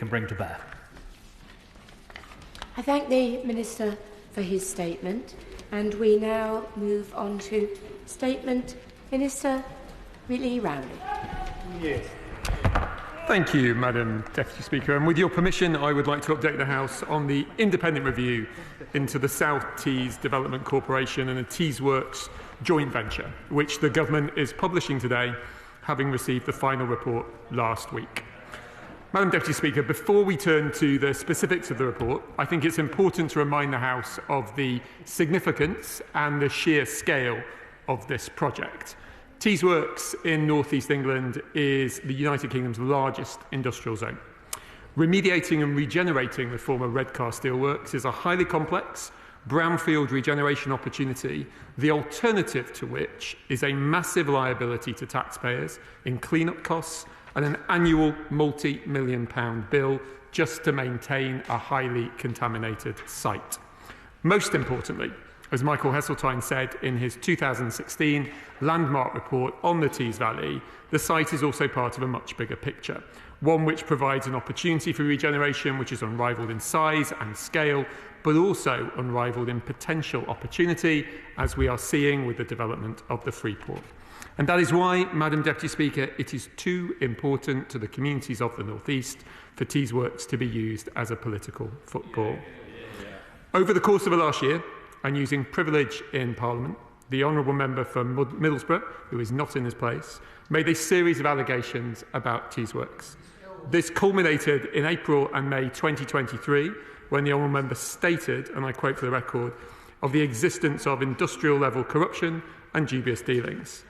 bring to bear. I thank the Minister for his statement, and we now move on to statement. Minister Lee Rowley. Yes. Thank you, Madam Deputy Speaker. And with your permission, I would like to update the House on the independent review into the South Tees Development Corporation and a Teesworks Joint Venture, which the Government is publishing today, having received the final report last week. Madam Deputy Speaker, before we turn to the specifics of the report, I think it's important to remind the House of the significance and the sheer scale of this project. Teesworks in North East England is the United Kingdom's largest industrial zone. Remediating and regenerating the former Redcar Steelworks is a highly complex brownfield regeneration opportunity, the alternative to which is a massive liability to taxpayers in clean-up costs and an annual multi-million-pound bill just to maintain a highly contaminated site. Most importantly, as Michael Heseltine said in his 2016 landmark report on the Tees Valley, the site is also part of a much bigger picture, one which provides an opportunity for regeneration which is unrivalled in size and scale, but also unrivalled in potential opportunity, as we are seeing with the development of the Freeport. And that is why, Madam Deputy Speaker, it is too important to the communities of the North East for Teesworks to be used as a political football. Over the course of the last year, and using privilege in Parliament, the Honourable Member for Middlesbrough, who is not in his place, made a series of allegations about Teesworks. This culminated in April and May 2023, when the Honourable Member stated, and I quote for the record, of the existence of industrial-level corruption and dubious dealings.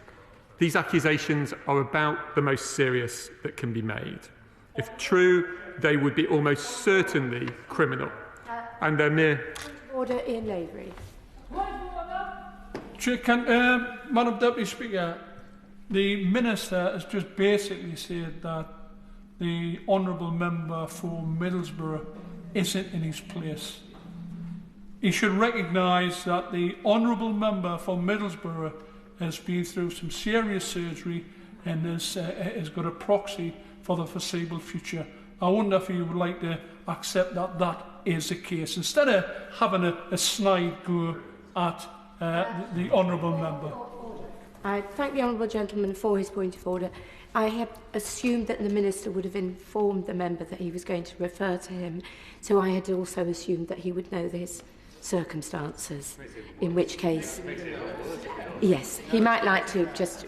These accusations are about the most serious that can be made. If true, they would be almost certainly criminal. And they're mere... Order in Lavery. Madam Deputy Speaker, the Minister has just basically said that the Honourable Member for Middlesbrough isn't in his place. He should recognise that the Honourable Member for Middlesbrough has been through some serious surgery and has got a proxy for the foreseeable future. I wonder if you would like to accept that that is the case, instead of having a snide go at the Honourable Member. I thank the Honourable Gentleman for his point of order. I had assumed that the Minister would have informed the member that he was going to refer to him, so I had also assumed that he would know his circumstances, in which case, yes, he might like to just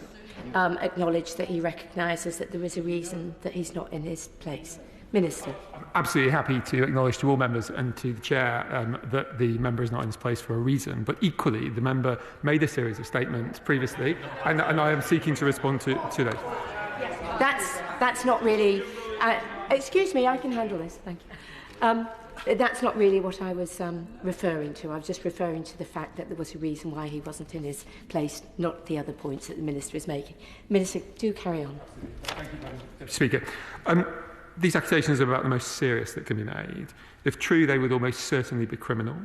acknowledge that he recognises that there is a reason that he's not in his place. Minister. I'm absolutely happy to acknowledge to all members and to the Chair that the member is not in his place for a reason, but equally the member made a series of statements previously and I am seeking to respond to those. That's not really... excuse me, I can handle this, thank you. That's not really what I was referring to. I was just referring to the fact that there was a reason why he wasn't in his place, not the other points that the Minister is making. Minister, do carry on. Thank you, Madam Speaker. These accusations are about the most serious that can be made. If true, they would almost certainly be criminal.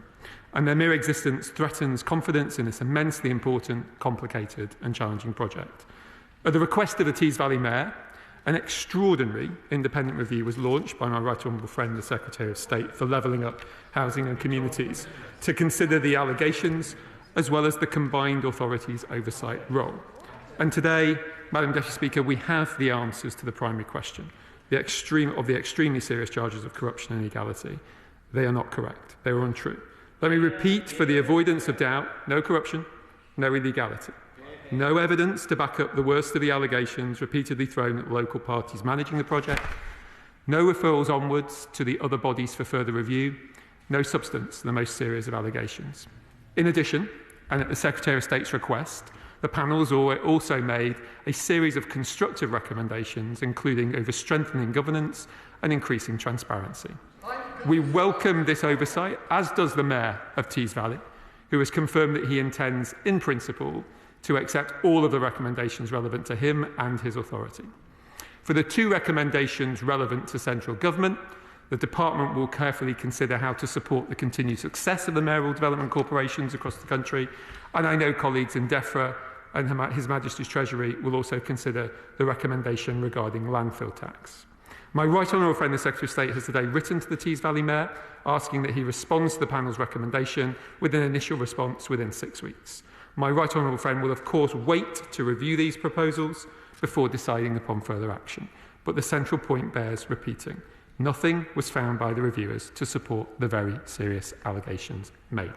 And their mere existence threatens confidence in this immensely important, complicated and challenging project. At the request of the Tees Valley Mayor, an extraordinary independent review was launched by my right honourable friend, the Secretary of State for Levelling Up Housing and Communities, to consider the allegations as well as the combined authorities' oversight role. And today, Madam Deputy Speaker, we have the answers to the primary question. The extremely serious charges of corruption and illegality. They are not correct. They are untrue. Let me repeat for the avoidance of doubt, no corruption, no illegality. No evidence to back up the worst of the allegations repeatedly thrown at local parties managing the project. No referrals onwards to the other bodies for further review. No substance to the most serious of allegations. In addition, and at the Secretary of State's request, the panel has also made a series of constructive recommendations, including over strengthening governance and increasing transparency. We welcome this oversight, as does the Mayor of Tees Valley, who has confirmed that he intends, in principle, to accept all of the recommendations relevant to him and his authority. For the two recommendations relevant to central government, the Department will carefully consider how to support the continued success of the mayoral development corporations across the country, and I know colleagues in DEFRA and His Majesty's Treasury will also consider the recommendation regarding landfill tax. My right honourable friend, the Secretary of State, has today written to the Tees Valley Mayor asking that he responds to the panel's recommendation with an initial response within 6 weeks. My right honourable friend will of course wait to review these proposals before deciding upon further action. But the central point bears repeating. Nothing was found by the reviewers to support the very serious allegations made.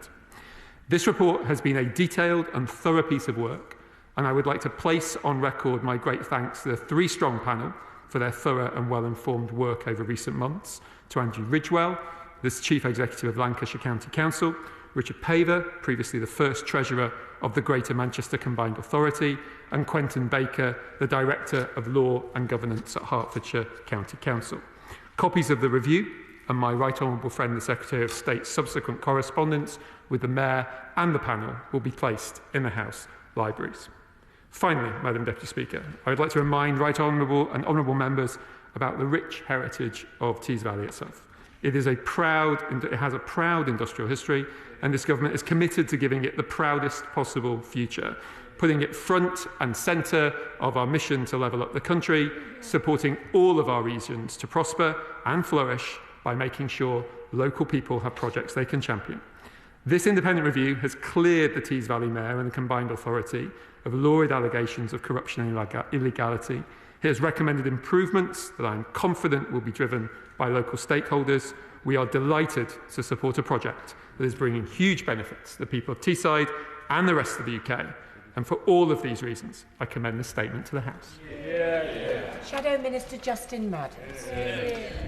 This report has been a detailed and thorough piece of work, and I would like to place on record my great thanks to the three-strong panel for their thorough and well-informed work over recent months, to Andrew Ridgewell, the Chief Executive of Lancashire County Council, Richard Paver, previously the first Treasurer of the Greater Manchester Combined Authority, and Quentin Baker, the Director of Law and Governance at Hertfordshire County Council. Copies of the review and my right honourable friend, the Secretary of State's subsequent correspondence with the Mayor and the panel will be placed in the House libraries. Finally, Madam Deputy Speaker, I would like to remind right honourable and honourable members about the rich heritage of Tees Valley itself. It has a proud industrial history, and this government is committed to giving it the proudest possible future, putting it front and centre of our mission to level up the country, supporting all of our regions to prosper and flourish by making sure local people have projects they can champion. This independent review has cleared the Tees Valley Mayor and the Combined Authority of lurid allegations of corruption and illegality. It has recommended improvements that I am confident will be driven by local stakeholders. We are delighted to support a project that is bringing huge benefits to the people of Teesside and the rest of the UK. And for all of these reasons, I commend this statement to the House. Shadow Minister Justin Maddens.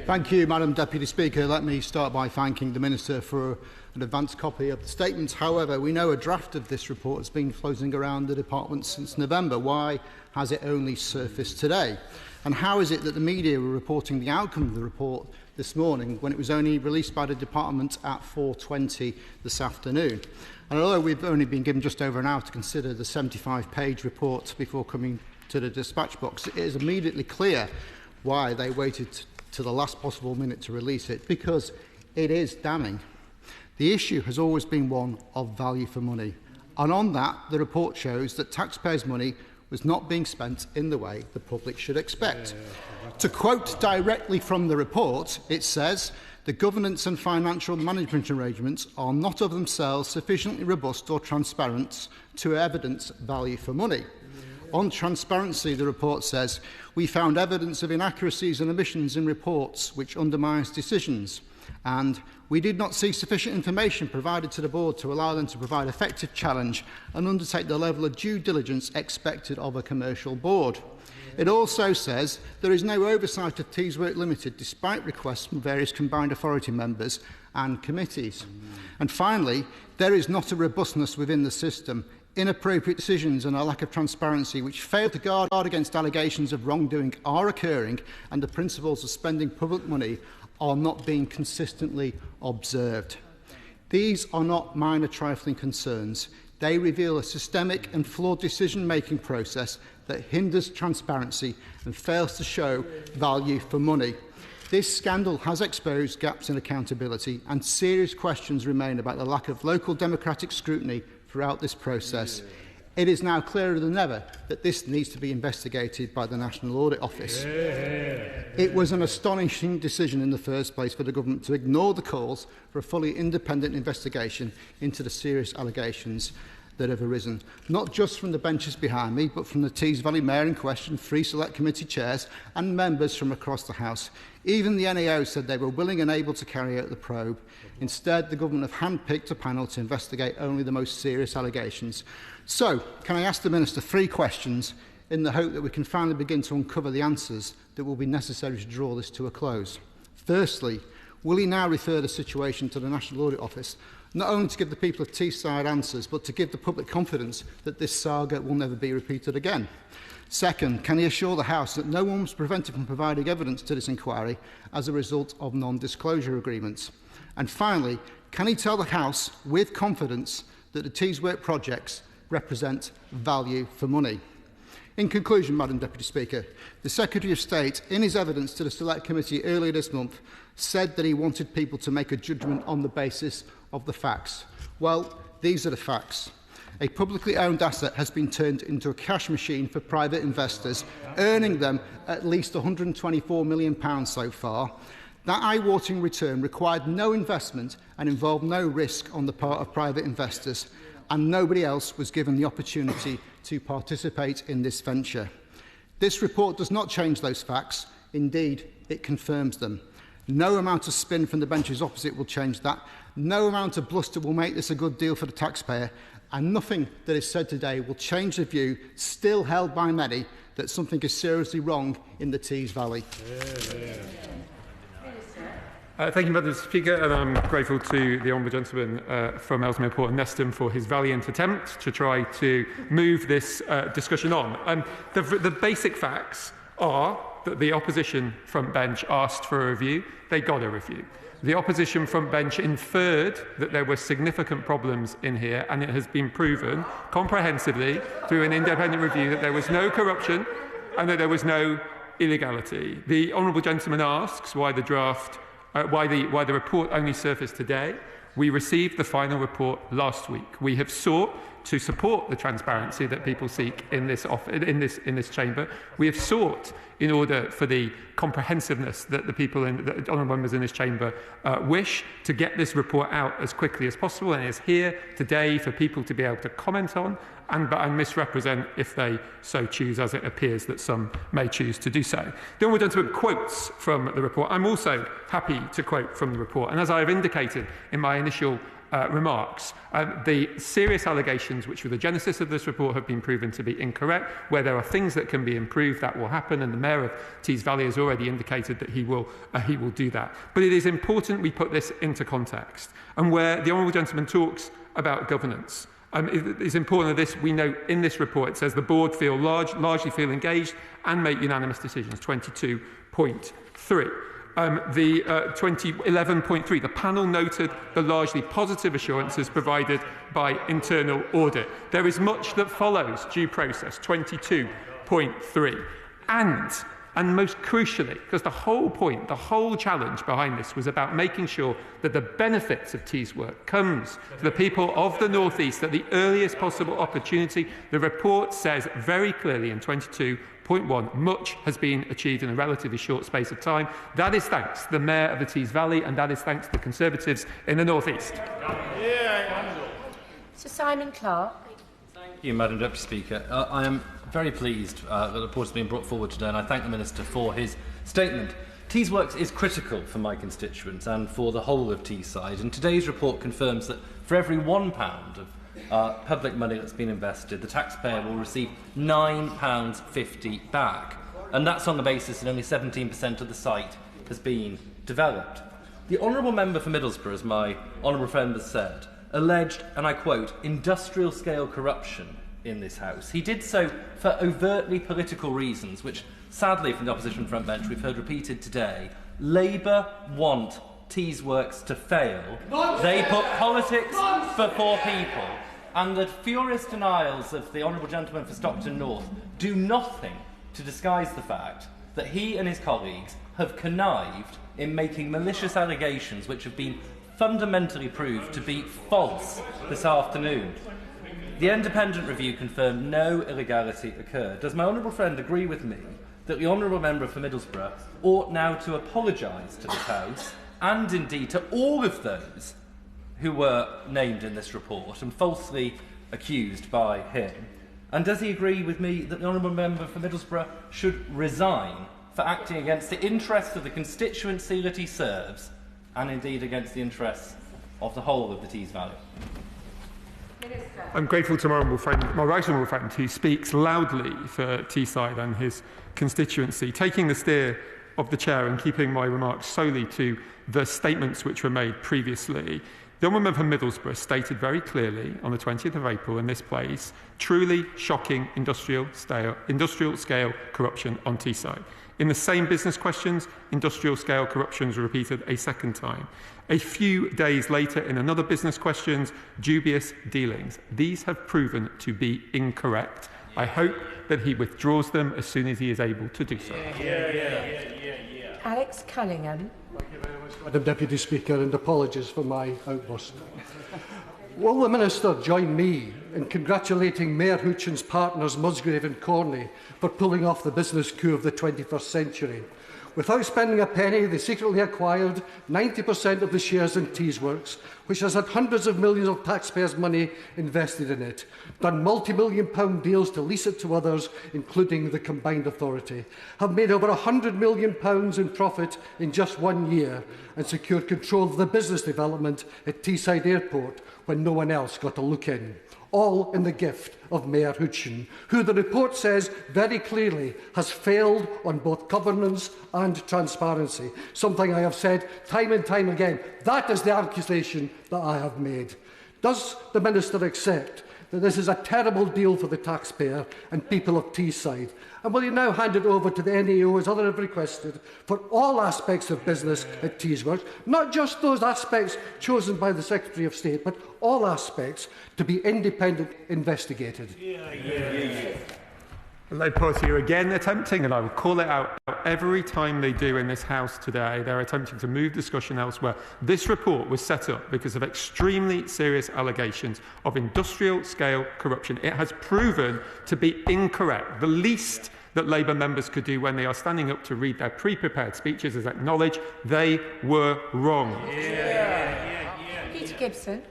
Thank you, Madam Deputy Speaker. Let me start by thanking the Minister for an advance copy of the statement. However, we know a draft of this report has been floating around the department since November. Why has it only surfaced today? And how is it that the media were reporting the outcome of the report this morning when it was only released by the department at 4:20 this afternoon? And although we've only been given just over an hour to consider the 75-page report before coming to the dispatch box, it is immediately clear why they waited to the last possible minute to release it, because it is damning. The issue has always been one of value for money. And on that, the report shows that taxpayers' money was not being spent in the way the public should expect. To quote directly from the report, it says, "The governance and financial management arrangements are not of themselves sufficiently robust or transparent to evidence value for money." On transparency, the report says, "We found evidence of inaccuracies and omissions in reports which undermines decisions, and we did not see sufficient information provided to the board to allow them to provide effective challenge and undertake the level of due diligence expected of a commercial board." It also says there is no oversight of Teesworks Limited despite requests from various combined authority members and committees. And finally, there is not a robustness within the system. Inappropriate decisions and a lack of transparency which fail to guard against allegations of wrongdoing are occurring, and the principles of spending public money are not being consistently observed. These are not minor trifling concerns. They reveal a systemic and flawed decision-making process that hinders transparency and fails to show value for money. This scandal has exposed gaps in accountability, and serious questions remain about the lack of local democratic scrutiny throughout this process. It is now clearer than ever that this needs to be investigated by the National Audit Office. It was an astonishing decision in the first place for the government to ignore the calls for a fully independent investigation into the serious allegations that have arisen, not just from the benches behind me, but from the Tees Valley Mayor in question, 3 select committee chairs and members from across the House. Even the NAO said they were willing and able to carry out the probe. Instead, the government have handpicked a panel to investigate only the most serious allegations. So, can I ask the Minister 3 questions in the hope that we can finally begin to uncover the answers that will be necessary to draw this to a close? Firstly, will he now refer the situation to the National Audit Office, not only to give the people of Teesside answers, but to give the public confidence that this saga will never be repeated again? Second, can he assure the House that no one was prevented from providing evidence to this inquiry as a result of non-disclosure agreements? And finally, can he tell the House with confidence that the Teesworks projects represent value for money? In conclusion, Madam Deputy Speaker, the Secretary of State, in his evidence to the Select Committee earlier this month, said that he wanted people to make a judgment on the basis of the facts. Well, these are the facts. a publicly owned asset has been turned into a cash machine for private investors, earning them at least £124 million so far. That eye-watering return required no investment and involved no risk on the part of private investors, and nobody else was given the opportunity to participate in this venture. This report does not change those facts. Indeed, it confirms them. No amount of spin from the benches opposite will change that. No amount of bluster will make this a good deal for the taxpayer. And nothing that is said today will change the view, still held by many, that something is seriously wrong in the Tees Valley. Thank you, Madam Speaker, and I'm grateful to the Honourable Gentleman from Ellesmere Port and Neston for his valiant attempt to try to move this discussion on. The basic facts are that the opposition front bench asked for a review. They got a review. The opposition front bench inferred that there were significant problems in here, and it has been proven comprehensively through an independent review that there was no corruption and that there was no illegality. The Honourable Gentleman asks why the draft, why the report only surfaced today. We received the final report last week. We have sought to support the transparency that people seek in this chamber. We have sought, in order for the comprehensiveness that the honourable members in this chamber wish, to get this report out as quickly as possible, and it is here today for people to be able to comment on and misrepresent if they so choose, as it appears that some may choose to do so. The Honourable Gentleman quotes from the report. I'm also happy to quote from the report, and as I have indicated in my initial remarks, the serious allegations which were the genesis of this report have been proven to be incorrect. Where there are things that can be improved, that will happen, and the Mayor of Tees Valley has already indicated that he will do that. But it is important we put this into context. And where the Honourable Gentleman talks about governance, it is important that we know in this report it says the board largely feel engaged and make unanimous decisions, 22.3. The 11.3, the panel noted the largely positive assurances provided by internal audit. There is much that follows due process, 22.3. And most crucially, because the whole point, the whole challenge behind this was about making sure that the benefits of Teesworks comes to the people of the North East at the earliest possible opportunity. The report says very clearly in 22.1, much has been achieved in a relatively short space of time. That is thanks to the Mayor of the Tees Valley, and that is thanks to the Conservatives in the North East. Sir Simon Clarke. Thank you, Madam Deputy Speaker. I am very pleased that the report has been brought forward today, and I thank the Minister for his statement. Teesworks is critical for my constituents and for the whole of Teesside, and today's report confirms that for every £1 of public money that's been invested, the taxpayer will receive £9.50 back, and that's on the basis that only 17% of the site has been developed. The Honourable Member for Middlesbrough, as my honourable friend has said, alleged, and I quote, industrial-scale corruption in this House. He did so for overtly political reasons, which, sadly, from the opposition front bench, we've heard repeated today. Labour want Teesworks to fail. They put politics before people, and the furious denials of the Honourable Gentleman for Stockton North do nothing to disguise the fact that he and his colleagues have connived in making malicious allegations which have been fundamentally proved to be false this afternoon. The independent review confirmed no illegality occurred. Does my honourable friend agree with me that the honourable member for Middlesbrough ought now to apologise to this House and indeed to all of those who were named in this report and falsely accused by him? And does he agree with me that the honourable member for Middlesbrough should resign for acting against the interests of the constituency that he serves and indeed against the interests of the whole of the Tees Valley? I'm grateful to my right honourable friend who speaks loudly for Teesside and his constituency, taking the steer of the chair and keeping my remarks solely to the statements which were made previously. The honourable member for Middlesbrough stated very clearly on the 20th of April in this place, truly shocking industrial scale corruption on Teesside. In the same business questions, industrial scale corruption was repeated a second time. A few days later, in another business questions, dubious dealings. These have proven to be incorrect. I hope that he withdraws them as soon as he is able to do so. Alex Cunningham. Madam Deputy Speaker, and apologies for my outburst. Will the Minister join me in congratulating Mayor Houchen's partners Musgrave and Corney for pulling off the business coup of the 21st century? Without spending a penny, they secretly acquired 90% of the shares in Teesworks, which has had hundreds of millions of taxpayers' money invested in it, done multi-million-pound deals to lease it to others, including the combined authority, have made over £100 million in profit in just 1 year, and secured control of the business development at Teesside Airport when no one else got a look in. All in the gift of Mayor Houchen, who the report says very clearly has failed on both governance and transparency, something I have said time and time again. That is the accusation that I have made. Does the Minister accept that this is a terrible deal for the taxpayer and people of Teesside? And will you now hand it over to the NEO, as others have requested, for all aspects of business at Teesworks, not just those aspects chosen by the Secretary of State, but all aspects to be independently investigated? The Labour Party are again attempting, and I will call it out every time they do in this House today, they're attempting to move discussion elsewhere. This report was set up because of extremely serious allegations of industrial-scale corruption. It has proven to be incorrect. The least that Labour members could do when they are standing up to read their pre-prepared speeches is acknowledge they were wrong. Peter Gibson.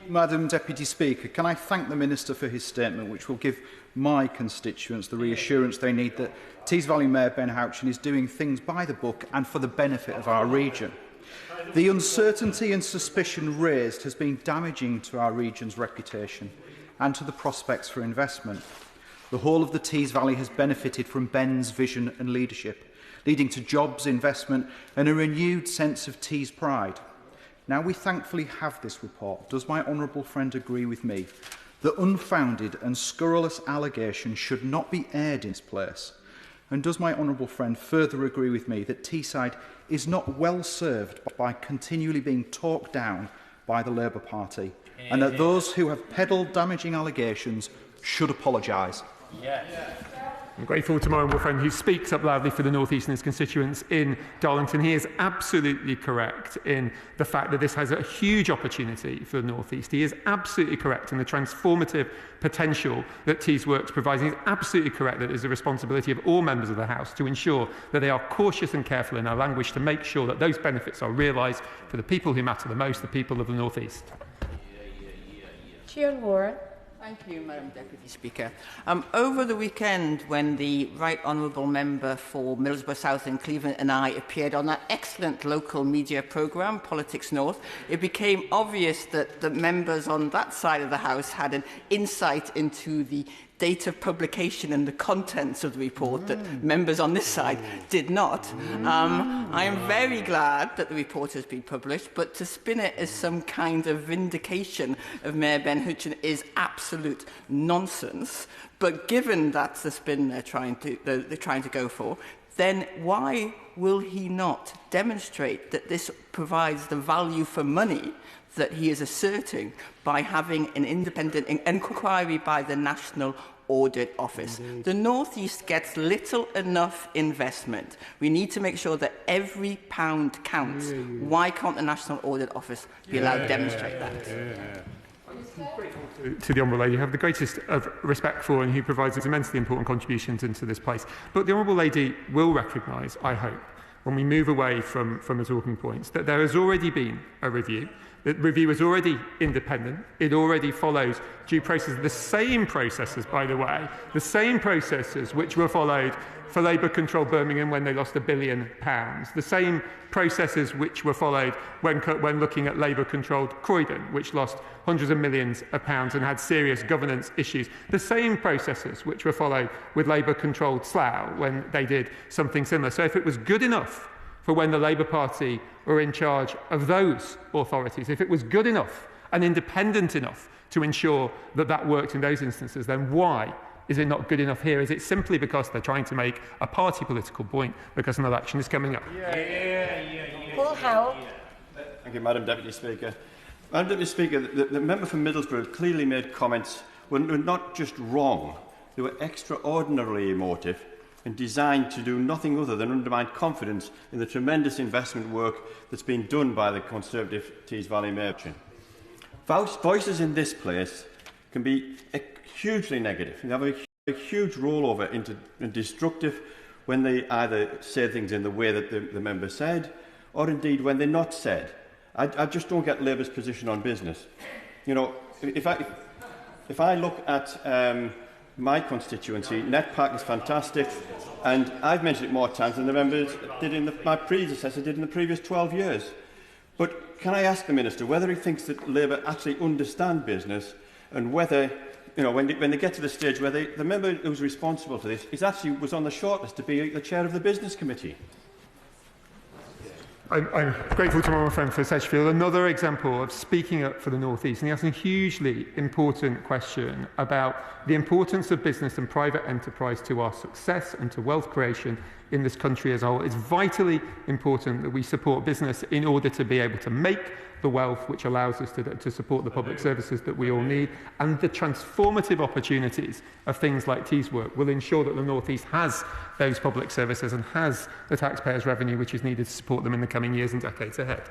Madam Deputy Speaker, can I thank the Minister for his statement, which will give my constituents the reassurance they need that Tees Valley Mayor Ben Houchen is doing things by the book and for the benefit of our region. The uncertainty and suspicion raised has been damaging to our region's reputation and to the prospects for investment. The whole of the Tees Valley has benefited from Ben's vision and leadership, leading to jobs, investment and a renewed sense of Tees pride. Now we thankfully have this report. Does my honourable friend agree with me that unfounded and scurrilous allegations should not be aired in this place? And does my honourable friend further agree with me that Teesside is not well served by continually being talked down by the Labour Party, and that those who have peddled damaging allegations should apologise? I'm grateful to my honourable friend who speaks up loudly for the North East and his constituents in Darlington. He is absolutely correct in the fact that this has a huge opportunity for the North East. He is absolutely correct in the transformative potential that Teesworks provides. He is absolutely correct that it is the responsibility of all members of the House to ensure that they are cautious and careful in our language to make sure that those benefits are realised for the people who matter the most, the people of the North East. Jian Warren. Thank you, Madam Deputy Speaker. Over the weekend, when the Right Honourable Member for Middlesbrough South and Cleveland and I appeared on that excellent local media programme, Politics North, it became obvious that the members on that side of the House had an insight into the date of publication and the contents of the report that members on this side did not. I am very glad that the report has been published, but to spin it as some kind of vindication of Mayor Ben Houchen is absolute nonsense. But given that's the spin they're trying to go for, then why will he not demonstrate that this provides the value for money that he is asserting by having an independent inquiry by the National Audit Office? Indeed. The North East gets little enough investment. We need to make sure that every pound counts. Why can't the National Audit Office be allowed to demonstrate that? To the Honourable Lady, you have the greatest of respect for and who provides immensely important contributions into this place. But the Honourable Lady will recognise, I hope, when we move away from the talking points, that there has already been a review. The review is already independent. It already follows due process. The same processes, by the way, the same processes which were followed for Labour-controlled Birmingham when they lost £1 billion, the same processes which were followed when looking at Labour-controlled Croydon, which lost hundreds of millions of pounds and had serious governance issues, the same processes which were followed with Labour-controlled Slough when they did something similar. So if it was good enough for when the Labour Party were in charge of those authorities, if it was good enough and independent enough to ensure that that worked in those instances, then why is it not good enough here? Is it simply because they're trying to make a party political point because an election is coming up? Paul Howell. Thank you, Madam Deputy Speaker. Madam Deputy Speaker, the member for Middlesbrough clearly made comments were not just wrong, they were extraordinarily emotive and designed to do nothing other than undermine confidence in the tremendous investment work that's been done by the Conservative Tees Valley Mayor. Voices in this place can be hugely negative. They have a huge rollover into destructive when they either say things in the way that the member said, or indeed when they're not said. I just don't get Labour's position on business. You know, if I look at my constituency, Net Park is fantastic, and I've mentioned it more times than the members did my predecessor did in the previous 12 years. But can I ask the Minister whether he thinks that Labour actually understand business, and whether, you know, when they get to the stage where the member who's responsible for this was on the shortlist to be the chair of the Business Committee? I'm grateful to my friend for Sedgefield. Another example of speaking up for the North East, and he asked a hugely important question about the importance of business and private enterprise to our success and to wealth creation in this country as a whole. It's vitally important that we support business in order to be able to make the wealth which allows us to support the public services that we all need, and the transformative opportunities of things like Teesworks will ensure that the North East has those public services and has the taxpayers' revenue which is needed to support them in the coming years and decades ahead.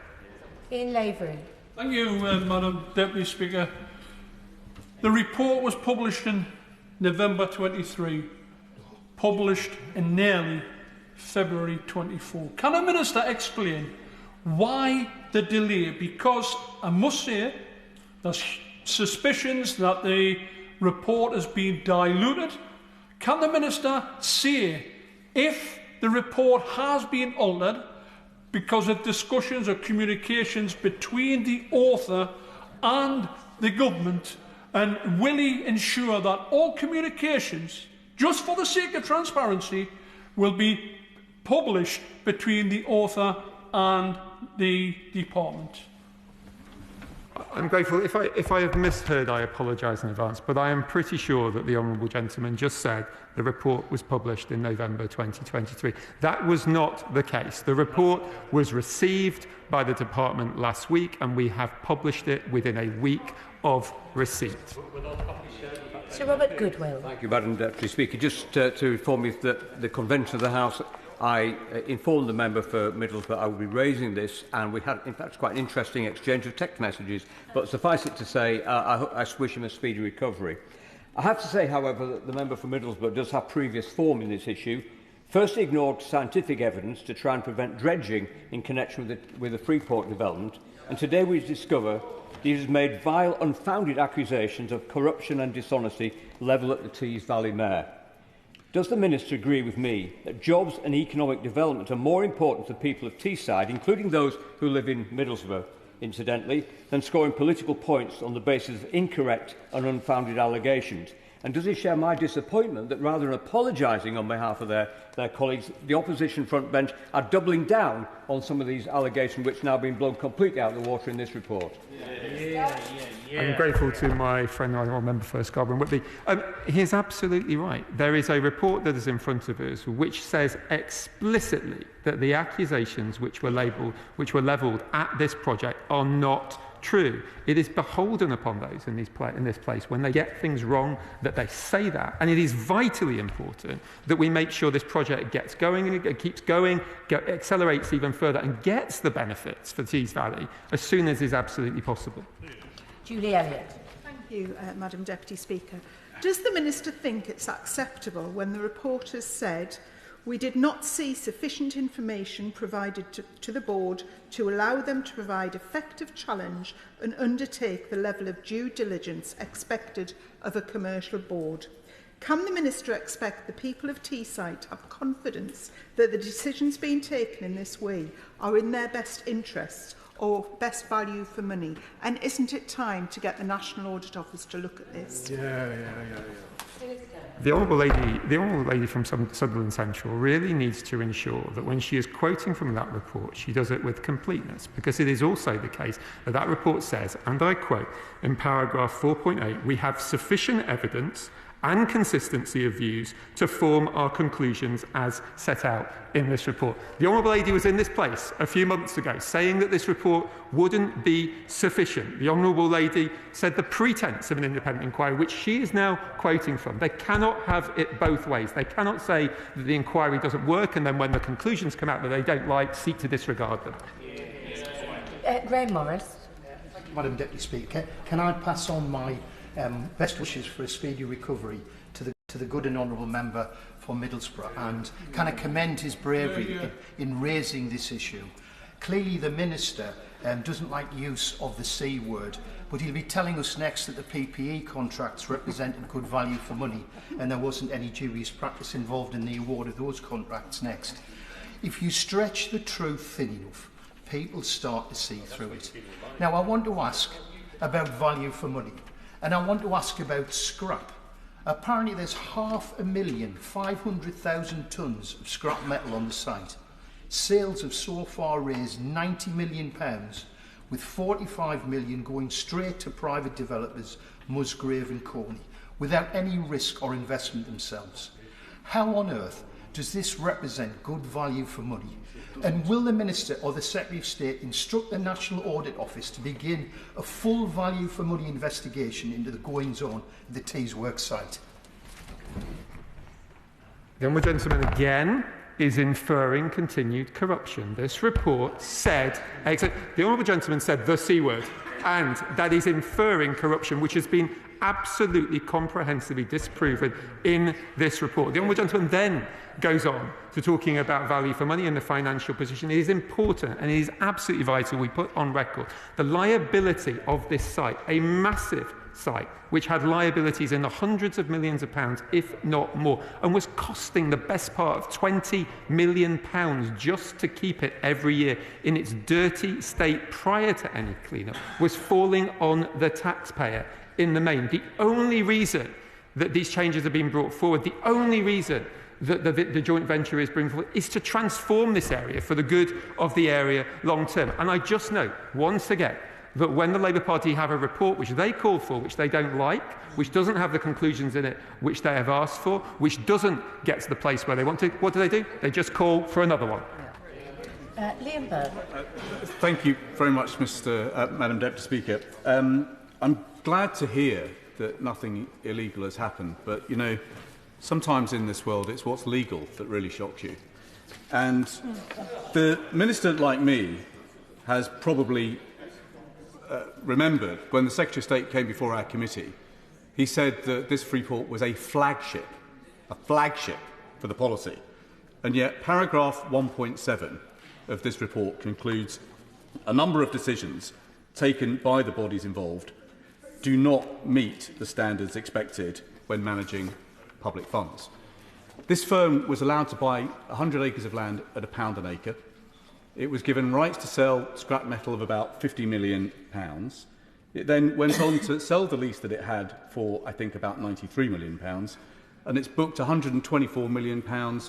Ian Lavery. Thank you, Madam Deputy Speaker. The report was published in November 23, published in nearly February 24. Can the Minister explain why the delay? Because I must say there's suspicions that the report has been diluted. Can the Minister say if the report has been altered because of discussions or communications between the author and the government, and will he ensure that all communications, just for the sake of transparency, will be published between the author and the department? I'm grateful. If I have misheard, I apologise in advance, but I am pretty sure that the honourable gentleman just said the report was published in November 2023. That was not the case. The report was received by the department last week, and we have published it within a week of receipt. Sir Robert Goodwill. Thank you, Madam Deputy Speaker. Just to inform you that the convention of the House, I informed the member for Middlesbrough I would be raising this, and we had, in fact, quite an interesting exchange of text messages. But suffice it to say, I wish him a speedy recovery. I have to say, however, that the member for Middlesbrough does have previous form in this issue. First, he ignored scientific evidence to try and prevent dredging in connection with the Freeport development, and today we discover he has made vile, unfounded accusations of corruption and dishonesty levelled at the Tees Valley Mayor. Does the Minister agree with me that jobs and economic development are more important to the people of Teesside, including those who live in Middlesbrough, incidentally, than scoring political points on the basis of incorrect and unfounded allegations? And does he share my disappointment that rather than apologising on behalf of their colleagues, the opposition front bench are doubling down on some of these allegations which are now being blown completely out of the water in this report? I'm grateful to my friend, the Honourable Member for Scarborough-Whitby. He is absolutely right. There is a report that is in front of us which says explicitly that the accusations which were levelled at this project are not true. It is beholden upon those in this place, when they get things wrong, that they say that. And it is vitally important that we make sure this project gets going, and it keeps going, accelerates even further, and gets the benefits for Tees Valley as soon as is absolutely possible. Julie Elliott. Thank you, Madam Deputy Speaker. Does the Minister think it's acceptable when the reporters said we did not see sufficient information provided to the board to allow them to provide effective challenge and undertake the level of due diligence expected of a commercial board? Can the Minister expect the people of Teesside to have confidence that the decisions being taken in this way are in their best interests or best value for money? And isn't it time to get the National Audit Office to look at this? The Honourable Lady from Sunderland Central really needs to ensure that when she is quoting from that report, she does it with completeness, because it is also the case that that report says, and I quote, in paragraph 4.8, we have sufficient evidence and consistency of views to form our conclusions as set out in this report. The Honourable Lady was in this place a few months ago saying that this report wouldn't be sufficient. The Honourable Lady said the pretence of an independent inquiry, which she is now quoting from. They cannot have it both ways. They cannot say that the inquiry doesn't work and then when the conclusions come out that they don't like, seek to disregard them. Graham Morris. Madam Deputy Speaker. Can I pass on my best wishes for a speedy recovery to the good and honourable member for Middlesbrough, and can I commend his bravery in raising this issue? Clearly the Minister doesn't like use of the C word, but he'll be telling us next that the PPE contracts represented good value for money and there wasn't any dubious practice involved in the award of those contracts next. If you stretch the truth thin enough, people start to see through it. Now I want to ask about value for money, and I want to ask about scrap. Apparently there's 500,000 tonnes of scrap metal on the site. Sales have so far raised £90 million, with 45 million going straight to private developers Musgrave and Corney, without any risk or investment themselves. How on earth does this represent good value for money? And will the Minister or the Secretary of State instruct the National Audit Office to begin a full value for money investigation into the goings-on of the Teesworks site? The Honourable Gentleman again is inferring continued corruption. This report said, the Honourable Gentleman said the C word, and that is inferring corruption, which has been absolutely comprehensively disproven in this report. The Honourable Gentleman then goes on to talking about value for money and the financial position. It is important and it is absolutely vital we put on record the liability of this site, a massive site which had liabilities in the hundreds of millions of pounds, if not more, and was costing the best part of £20 million just to keep it every year in its dirty state prior to any clean-up, was falling on the taxpayer in the main. The only reason that these changes have been brought forward, the only reason that the joint venture is bringing forward, is to transform this area for the good of the area long term. And I just note, once again, that when the Labour Party have a report which they call for, which they don't like, which doesn't have the conclusions in it which they have asked for, which doesn't get to the place where they want to, what do? They just call for another one. Liam Byrne. Thank you very much, Madam Deputy Speaker. I'm glad to hear that nothing illegal has happened, but, you know, sometimes in this world it's what's legal that really shocks you. And the Minister, like me, has probably remembered when the Secretary of State came before our committee, he said that this report was a flagship for the policy. And yet paragraph 1.7 of this report concludes a number of decisions taken by the bodies involved do not meet the standards expected when managing public funds. This firm was allowed to buy 100 acres of land at £1 an acre. It was given rights to sell scrap metal of about £50 million. It then went on to sell the lease that it had for, I think, about £93 million, and it's booked £124 million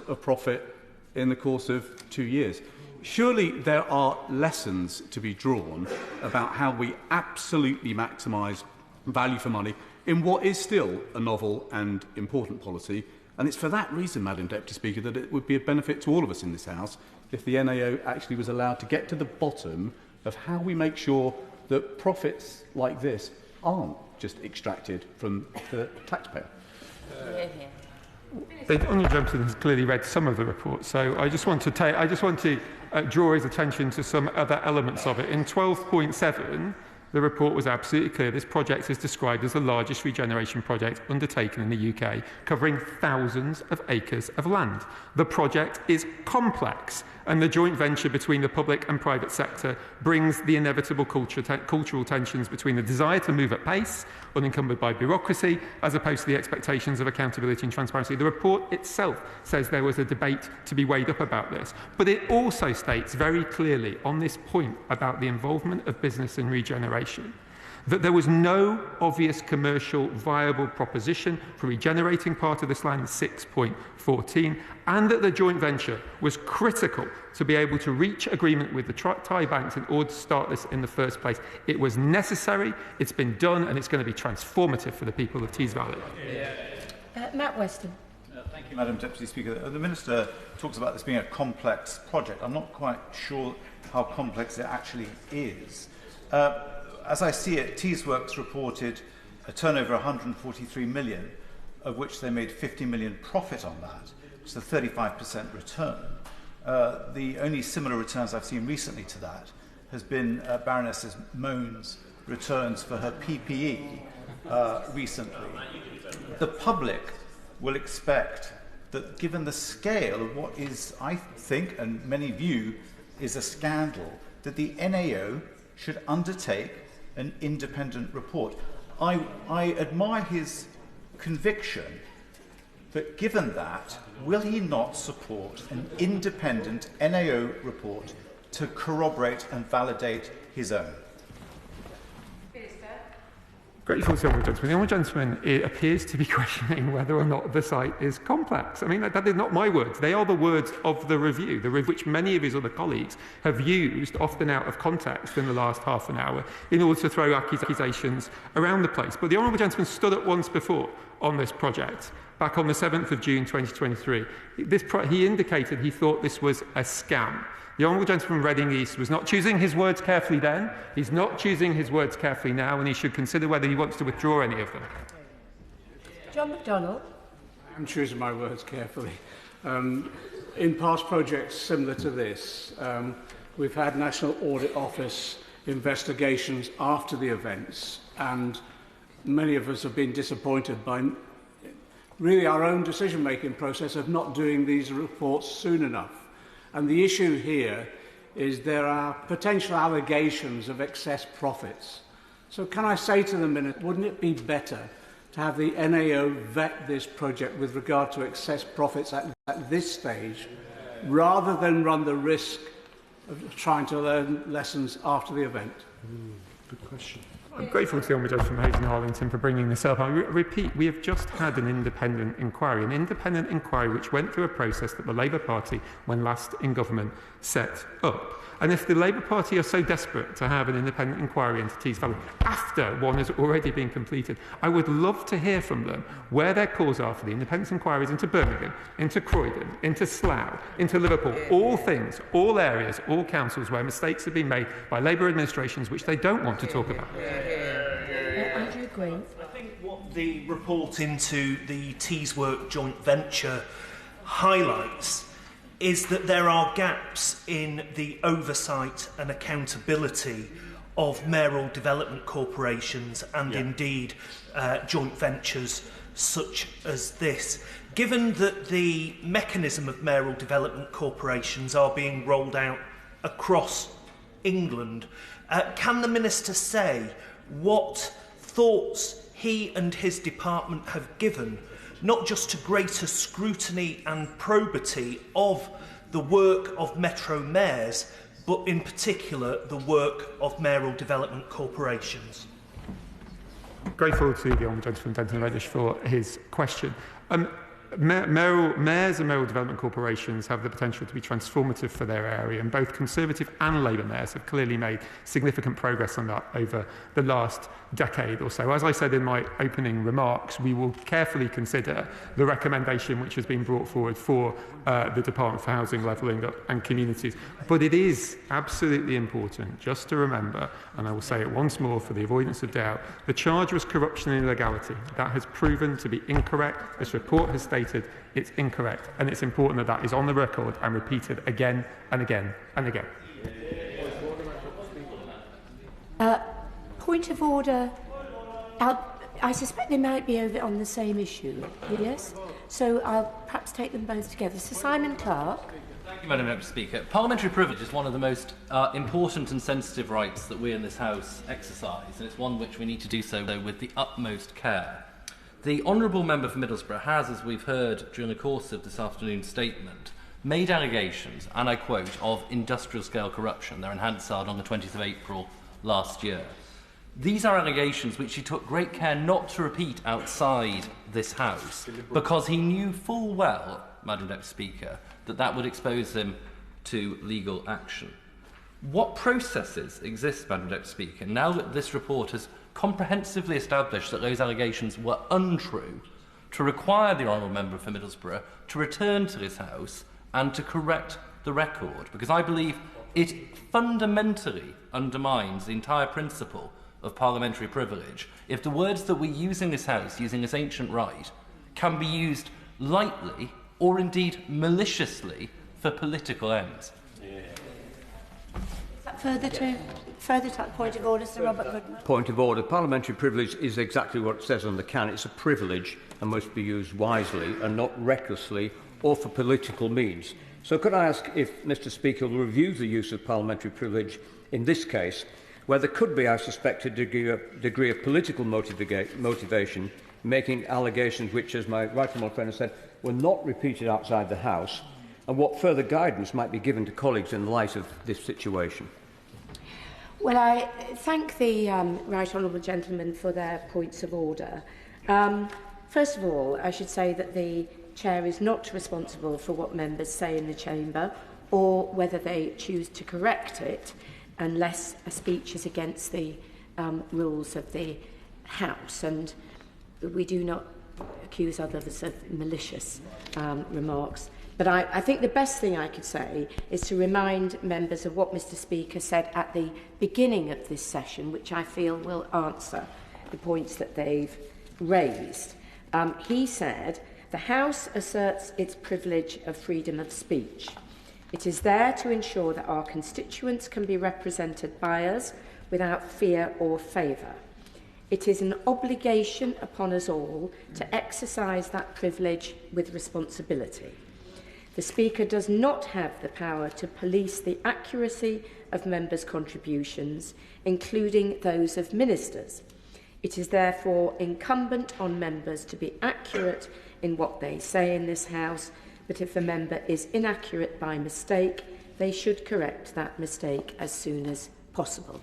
of profit in the course of 2 years. Surely there are lessons to be drawn about how we absolutely maximise value for money in what is still a novel and important policy. And it's for that reason, Madam Deputy Speaker, that it would be a benefit to all of us in this House if the NAO actually was allowed to get to the bottom of how we make sure that profits like this aren't just extracted from the taxpayer. The Honourable Gentleman has clearly read some of the report, so I just want to draw his attention to some other elements of it. In 12.7, the report was absolutely clear. This project is described as the largest regeneration project undertaken in the UK, covering thousands of acres of land. The project is complex, and the joint venture between the public and private sector brings the inevitable cultural tensions between the desire to move at pace, unencumbered by bureaucracy, as opposed to the expectations of accountability and transparency. The report itself says there was a debate to be weighed up about this, but it also states very clearly on this point about the involvement of business in regeneration that there was no obvious commercial viable proposition for regenerating part of this land, 6.14, and that the joint venture was critical to be able to reach agreement with the Thai banks in order to start this in the first place. It was necessary, it's been done, and it's going to be transformative for the people of Tees Valley. Matt Weston. Thank you, Madam Deputy Speaker. The Minister talks about this being a complex project. I'm not quite sure how complex it actually is. As I see it, Teesworks reported a turnover of 143 million, of which they made 50 million profit on that, which is a 35% return. The only similar returns I've seen recently to that has been Baroness Moan's returns for her PPE recently, the public will expect that, given the scale of what is, I think, and many view, is a scandal, that the NAO should undertake an independent report. I admire his conviction, but given that, will he not support an independent NAO report to corroborate and validate his own? Grateful to the Honourable Gentleman. The Honourable Gentleman appears to be questioning whether or not the site is complex. I mean, that is not my words. They are the words of the review, which many of his other colleagues have used, often out of context, in the last half an hour in order to throw accusations around the place. But the Honourable Gentleman stood up once before on this project, back on the 7th of June 2023. He indicated he thought this was a scam. The Honourable Gentleman from Reading East was not choosing his words carefully then, he's not choosing his words carefully now, and he should consider whether he wants to withdraw any of them. John MacDonald. I'm choosing my words carefully. In past projects similar to this, we've had National Audit Office investigations after the events, and many of us have been disappointed by really our own decision-making process of not doing these reports soon enough. And the issue here is there are potential allegations of excess profits. So can I say to the Minister, wouldn't it be better to have the NAO vet this project with regard to excess profits at this stage, rather than run the risk of trying to learn lessons after the event? Good question. I'm grateful to the Honourable Judge from Hayes and Harlington for bringing this up. I repeat, we have just had an independent inquiry which went through a process that the Labour Party, when last in government, set up. And if the Labour Party are so desperate to have an independent inquiry into Tees Valley after one has already been completed, I would love to hear from them where their calls are for the independent inquiries into Birmingham, into Croydon, into Slough, into Liverpool, all things, all areas, all councils where mistakes have been made by Labour administrations which they don't want to talk about. Andrew Green. I think what the report into the Teesworks Joint Venture highlights is that there are gaps in the oversight and accountability of mayoral development corporations and indeed joint ventures such as this. Given that the mechanism of mayoral development corporations are being rolled out across England, can the Minister say what thoughts he and his department have given, not just to greater scrutiny and probity of the work of Metro mayors, but in particular the work of mayoral development corporations? Grateful to the Honourable Gentleman from Denton and Reddish for his question. Mayors and mayoral development corporations have the potential to be transformative for their area, and both Conservative and Labour mayors have clearly made significant progress on that over the last decade or so. As I said in my opening remarks, we will carefully consider the recommendation which has been brought forward for the Department for Housing, Levelling Up and Communities. But it is absolutely important just to remember, and I will say it once more for the avoidance of doubt, the charge was corruption and illegality. That has proven to be incorrect. This report has stated it's incorrect, and it's important that that is on the record and repeated again and again and again. Point of order. I suspect they might be over on the same issue, yes? So I'll perhaps take them both together. So Simon Clarke. Thank you, Madam Deputy Speaker. Parliamentary privilege is one of the most important and sensitive rights that we in this House exercise, and it's one which we need to do so with the utmost care. The Honourable Member for Middlesbrough has, as we've heard during the course of this afternoon's statement, made allegations, and I quote, of industrial-scale corruption. They're in Hansard on the 20th of April last year. These are allegations which he took great care not to repeat outside this House, because he knew full well, Madam Deputy Speaker, that that would expose him to legal action. What processes exist, Madam Deputy Speaker, now that this report has comprehensively established that those allegations were untrue, to require the Honourable Member for Middlesbrough to return to this House and to correct the record? Because I believe it fundamentally undermines the entire principle of parliamentary privilege if the words that we use in this House, using this ancient right, can be used lightly or indeed maliciously for political ends. further to that point of order, Sir Robert Goodman? Point of order. Parliamentary privilege is exactly what it says on the can. It's a privilege and must be used wisely and not recklessly or for political means. So could I ask if Mr Speaker will review the use of parliamentary privilege in this case, where there could be, I suspect, a degree of political motivation, making allegations which, as my right honourable friend has said, were not repeated outside the House, and what further guidance might be given to colleagues in the light of this situation? Well, I thank the right honourable gentleman for their points of order. First of all, I should say that the Chair is not responsible for what members say in the Chamber or whether they choose to correct it unless a speech is against the rules of the House. And we do not accuse others of malicious remarks. But I think the best thing I could say is to remind members of what Mr Speaker said at the beginning of this session, which I feel will answer the points that they've raised. He said, "The House asserts its privilege of freedom of speech. It is there to ensure that our constituents can be represented by us without fear or favour. It is an obligation upon us all to exercise that privilege with responsibility. The Speaker does not have the power to police the accuracy of members' contributions, including those of ministers. It is therefore incumbent on members to be accurate in what they say in this House, but if a member is inaccurate by mistake, they should correct that mistake as soon as possible."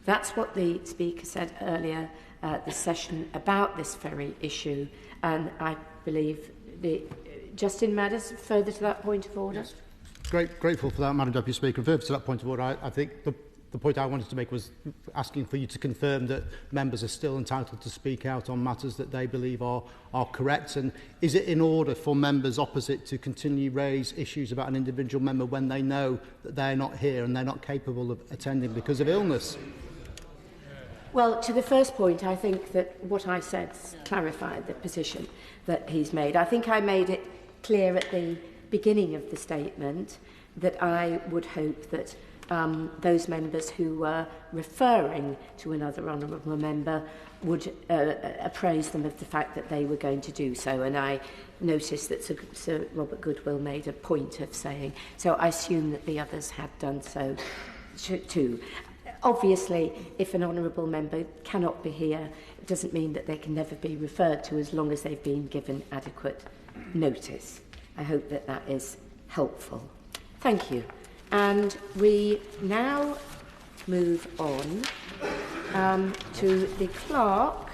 That's what the Speaker said earlier the session about this very issue, and I believe Justin Madders, further to that point of order. Yes. Grateful for that, Madam Deputy Speaker. And further to that point of order, I think the point I wanted to make was asking for you to confirm that members are still entitled to speak out on matters that they believe are correct. And is it in order for members opposite to continue raise issues about an individual member when they know that they're not here and they're not capable of attending because of illness? Well, to the first point, I think that what I said clarified the position that he's made. I think I made it clear at the beginning of the statement that I would hope that those members who were referring to another honourable member would appraise them of the fact that they were going to do so. And I noticed that Sir Robert Goodwill made a point of saying, so I assume that the others had done so too. Obviously, if an honourable member cannot be here, it doesn't mean that they can never be referred to as long as they've been given adequate notice. I hope that that is helpful. Thank you. And we now move on to the Clarke